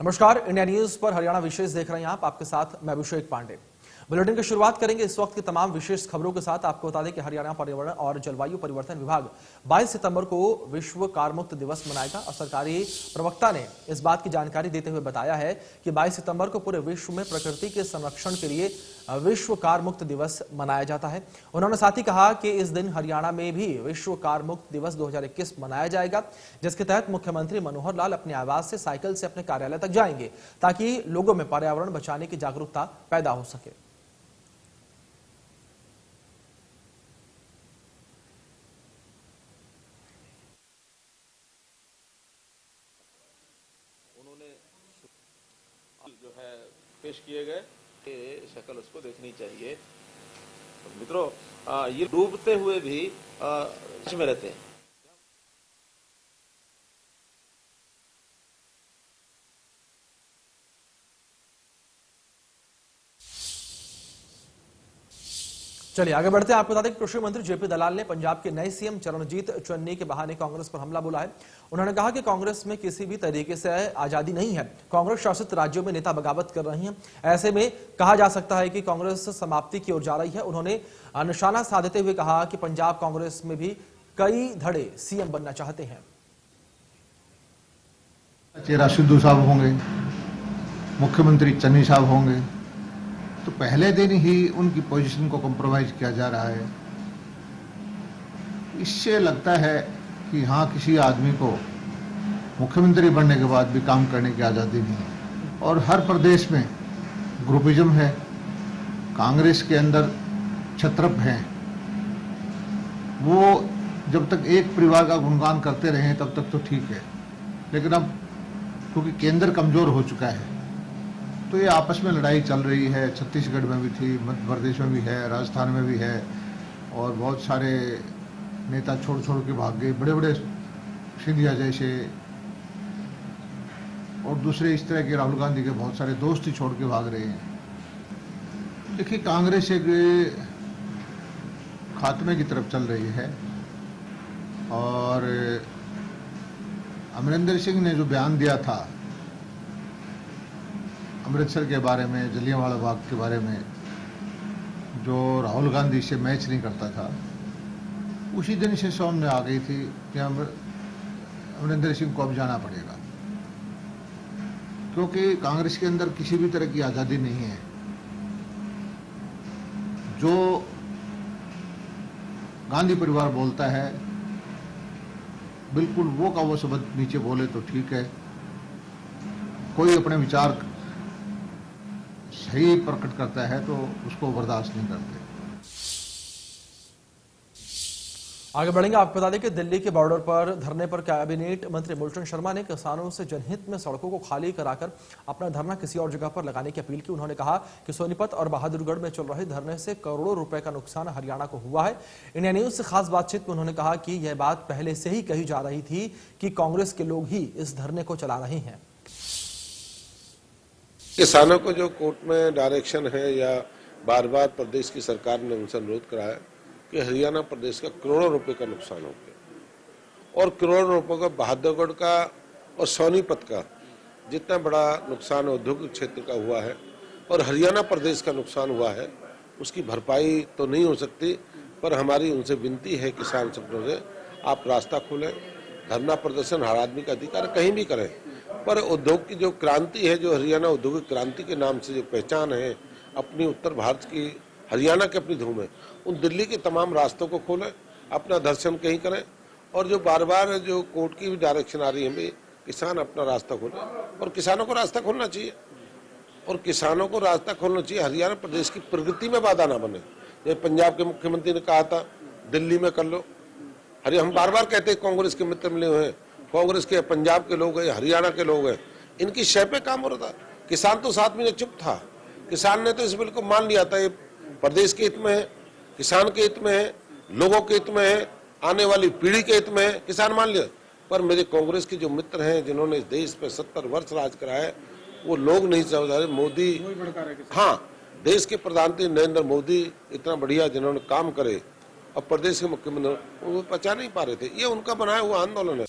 नमस्कार, India news पर हरियाणा विशेष देख रहे हैं आप। आपके साथ मैं अभिषेक पांडे। बुलेटिन की शुरुआत करेंगे इस वक्त की तमाम विशेष खबरों के साथ। आपको बता दें कि हरियाणा पर्यावरण और जलवायु परिवर्तन विभाग 22 सितंबर को विश्व कारमुक्त दिवस मनाएगा और सरकारी प्रवक्ता ने इस बात की जानकारी देते हुए बताया है कि 22 सितंबर को पूरे विश्व में प्रकृति के संरक्षण के लिए विश्व कारमुक्त दिवस मनाया जाता है। उन्होंने साथ ही कहा कि इस दिन हरियाणा में भी विश्व कारमुक्त दिवस 2021 मनाया जाएगा, जिसके तहत मुख्यमंत्री मनोहर लाल अपने आवास से साइकिल से अपने कार्यालय तक जाएंगे ताकि लोगों में पर्यावरण बचाने की जागरूकता पैदा हो सके। उन्होंने जो है पेश किए गए शक्ल उसको देखनी चाहिए। मित्रों, ये डूबते हुए भी में रहते हैं। चलिए आगे बढ़ते हैं। आपको बता दें कि कृषि मंत्री जेपी दलाल ने पंजाब के नए सीएम चरणजीत चन्नी के बहाने कांग्रेस पर हमला बोला है। उन्होंने कहा कि कांग्रेस में किसी भी तरीके से आजादी नहीं है। कांग्रेस शासित राज्यों में नेता बगावत कर रही हैं। ऐसे में कहा जा सकता है कि कांग्रेस समाप्ति की ओर जा रही है। उन्होंने निशाना साधते हुए कहा कि पंजाब कांग्रेस में भी कई धड़े सीएम बनना चाहते हैं। चेहरा सिद्धू साहब होंगे, मुख्यमंत्री चन्नी साहब होंगे, तो पहले दिन ही उनकी पोजीशन को कॉम्प्रोमाइज किया जा रहा है। इससे लगता है कि हाँ, किसी आदमी को मुख्यमंत्री बनने के बाद भी काम करने की आज़ादी नहीं है। और हर प्रदेश में ग्रुपिज्म है, कांग्रेस के अंदर छत्रप हैं। वो जब तक एक परिवार का गुणगान करते रहे तब तक तो ठीक है, लेकिन अब क्योंकि केंद्र कमजोर हो चुका है तो ये आपस में लड़ाई चल रही है। छत्तीसगढ़ में भी थी, मध्य प्रदेश में भी है, राजस्थान में भी है, और बहुत सारे नेता छोड़ छोड़ के भाग गए, बड़े बड़े सिंधिया जैसे और दूसरे इस तरह के राहुल गांधी के बहुत सारे दोस्त ही छोड़ के भाग रहे हैं। देखिए, कांग्रेस एक खात्मे की तरफ चल रही है और अमरिंदर सिंह ने जो बयान दिया था अमृतसर के बारे में, जलियांवाला बाग के बारे में, जो राहुल गांधी से मैच नहीं करता था, उसी दिन से सामने आ गई थी कि अमरिंदर सिंह को अब जाना पड़ेगा, क्योंकि कांग्रेस के अंदर किसी भी तरह की आज़ादी नहीं है। जो गांधी परिवार बोलता है बिल्कुल वो का वो शब्द नीचे बोले तो ठीक है, कोई अपने विचार सही प्रकट करता है तो उसको बर्दाश्त नहीं करते। आगे बढ़ेंगे। आपको बता दें कि दिल्ली के बॉर्डर पर धरने पर कैबिनेट मंत्री मूलचंद शर्मा ने किसानों से जनहित में सड़कों को खाली कराकर अपना धरना किसी और जगह पर लगाने की अपील की। उन्होंने कहा कि सोनीपत और बहादुरगढ़ में चल रहे धरने से करोड़ों रुपए का नुकसान हरियाणा को हुआ है। इंडिया न्यूज से खास बातचीत में उन्होंने कहा कि यह बात पहले से ही कही जा रही थी कि कांग्रेस के लोग ही इस धरने को चला रहे हैं। किसानों को जो कोर्ट में डायरेक्शन है या बार बार प्रदेश की सरकार ने उनसे अनुरोध कराया कि हरियाणा प्रदेश का करोड़ों रुपए का नुकसान हो गया, और करोड़ों रुपए का बहादुरगढ़ का और सोनीपत का जितना बड़ा नुकसान औद्योगिक क्षेत्र का हुआ है और हरियाणा प्रदेश का नुकसान हुआ है, उसकी भरपाई तो नहीं हो सकती। पर हमारी उनसे विनती है किसान संगठनों से, आप रास्ता खोलें। धरना प्रदर्शन हर आदमी का अधिकार, कहीं भी करें, पर उद्योग की जो क्रांति है, जो हरियाणा औद्योगिक क्रांति के नाम से जो पहचान है अपनी उत्तर भारत की, हरियाणा की अपनी धूम है, उन दिल्ली के तमाम रास्तों को खोलें, अपना दर्शन कहीं करें। और जो बार बार जो कोर्ट की भी डायरेक्शन आ रही है भाई किसान अपना रास्ता खोलें, और किसानों को रास्ता खोलना चाहिए, और किसानों को रास्ता खोलना चाहिए। हरियाणा प्रदेश की प्रगति में बाधा ना बने। जैसे पंजाब के मुख्यमंत्री ने कहा था दिल्ली में कर लो, हम बार बार कहते हैं कांग्रेस के मित्र मिले हुए हैं, कांग्रेस के पंजाब के लोग हैं, हरियाणा के लोग हैं, इनकी शय पे काम हो रहा था। किसान तो 7 महीने चुप था। किसान ने तो इस बिल को मान लिया था, ये प्रदेश के हित में है, किसान के हित में है, लोगों के हित में है, आने वाली पीढ़ी के हित में है, किसान मान लिया। पर मेरे कांग्रेस के जो मित्र हैं जिन्होंने इस देश पे 70 वर्ष राज कराया है, वो लोग नहीं समझ रहे। मोदी, हाँ, देश के प्रधानमंत्री नरेंद्र मोदी इतना बढ़िया जिन्होंने काम करे, और प्रदेश के मुख्यमंत्री वो पचा नहीं पा रहे थे। ये उनका बनाया हुआ आंदोलन है।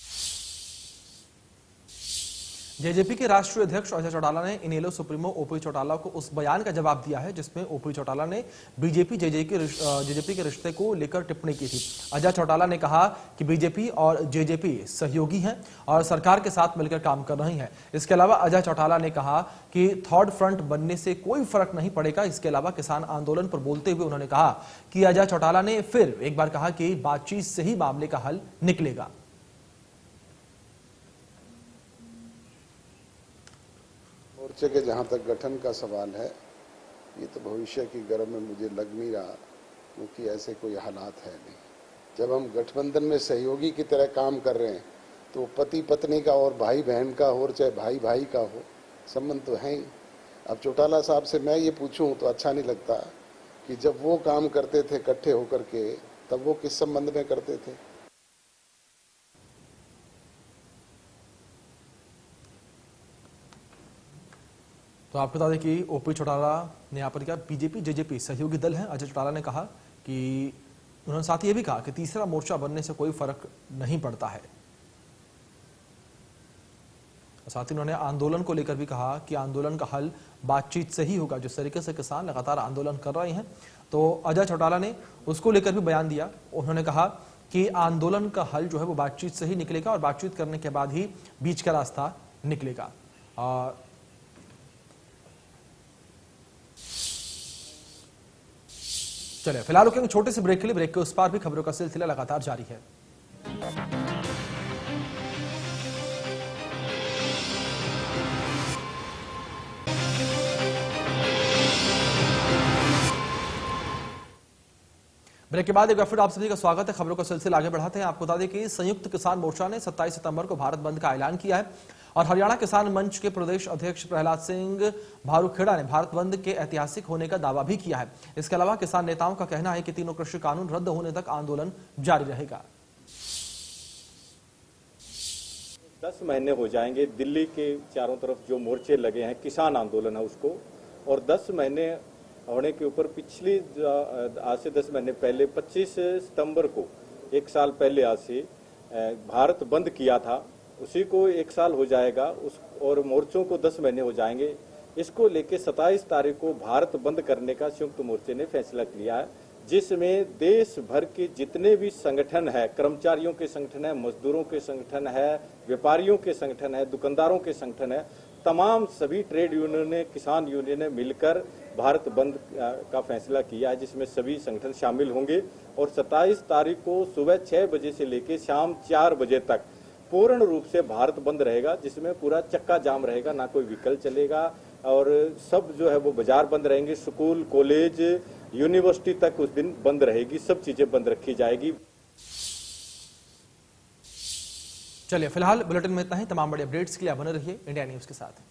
जेजेपी के राष्ट्रीय अध्यक्ष अजय चौटाला ने इनेलो सुप्रीमो ओपी चौटाला को उस बयान का जवाब दिया है जिसमें ओपी चौटाला ने बीजेपी जेजेपी के रिश्ते को लेकर टिप्पणी की थी। अजय चौटाला ने कहा कि बीजेपी और जेजेपी सहयोगी हैं और सरकार के साथ मिलकर काम कर रही हैं। इसके अलावा अजय चौटाला ने कहा कि थर्ड फ्रंट बनने से कोई फर्क नहीं पड़ेगा। इसके अलावा किसान आंदोलन पर बोलते हुए उन्होंने कहा कि अजय चौटाला ने फिर एक बार कहा कि बातचीत से ही मामले का हल निकलेगा। मोर्चे के जहाँ तक गठन का सवाल है, ये तो भविष्य की गर्भ में मुझे लग नहीं रहा, क्योंकि ऐसे कोई हालात है नहीं। जब हम गठबंधन में सहयोगी की तरह काम कर रहे हैं तो पति पत्नी का और भाई बहन का हो, चाहे भाई भाई का हो, संबंध तो है ही। अब चौटाला साहब से मैं ये पूछूं तो अच्छा नहीं लगता कि जब वो काम करते थे इकट्ठे होकर के, तब वो किस संबंध में करते थे। तो आपको बता दें कि ओपी चौटाला ने यहाँ पर क्या बीजेपी जेजेपी सहयोगी दल है। अजय चौटाला ने कहा कि उन्होंने साथ ही ये भी कहा कि तीसरा मोर्चा बनने से कोई फर्क नहीं पड़ता है। साथ ही उन्होंने आंदोलन को लेकर भी कहा कि आंदोलन का हल बातचीत से ही होगा। जिस तरीके से किसान लगातार आंदोलन कर रहे हैं, तो अजय चौटाला ने उसको लेकर भी बयान दिया। उन्होंने कहा कि आंदोलन का हल जो है वो बातचीत से ही निकलेगा और बातचीत करने के बाद ही बीच का रास्ता निकलेगा। चलिए फिलहाल रुकेंगे छोटे से ब्रेक के लिए। ब्रेक के उस पार भी खबरों का सिलसिला लगातार जारी है। ब्रेक के बाद एक बार फिर आप सभी का स्वागत है। खबरों का सिलसिला आगे बढ़ाते हैं। आपको बता दें कि संयुक्त किसान मोर्चा ने 27 सितंबर को भारत बंद का ऐलान किया है और हरियाणा किसान मंच के प्रदेश अध्यक्ष प्रहलाद सिंह भारूखेड़ा ने भारत बंद के ऐतिहासिक होने का दावा भी किया है। इसके अलावा किसान नेताओं का कहना है कि तीनों कृषि कानून रद्द होने तक आंदोलन जारी रहेगा। 10 महीने हो जाएंगे दिल्ली के चारों तरफ जो मोर्चे लगे हैं, किसान आंदोलन है उसको, और 10 महीने होने के ऊपर पिछली आज से 10 महीने पहले 25 सितंबर को, एक साल पहले आज से भारत बंद किया था, उसी को 1 साल हो जाएगा उस, और मोर्चों को 10 महीने हो जाएंगे। इसको लेके 27 तारीख को भारत बंद करने का संयुक्त मोर्चे ने फैसला किया है, जिसमें देश भर के जितने भी संगठन है, कर्मचारियों के संगठन है, मजदूरों के संगठन है, व्यापारियों के संगठन है, दुकानदारों के संगठन है, तमाम सभी ट्रेड यूनियन ने, किसान यूनियन ने मिलकर भारत बंद का फैसला किया है, जिसमें सभी संगठन शामिल होंगे। और 27 तारीख को सुबह 6 बजे से लेकर शाम 4 बजे तक पूर्ण रूप से भारत बंद रहेगा, जिसमें पूरा चक्का जाम रहेगा, ना कोई व्हीकल चलेगा और सब जो है वो बाजार बंद रहेंगे। स्कूल, कॉलेज, यूनिवर्सिटी तक उस दिन बंद रहेगी, सब चीजें बंद रखी जाएगी। चलिए फिलहाल बुलेटिन में इतना ही। तमाम बड़े अपडेट्स के लिए बने रहिए इंडिया न्यूज के साथ।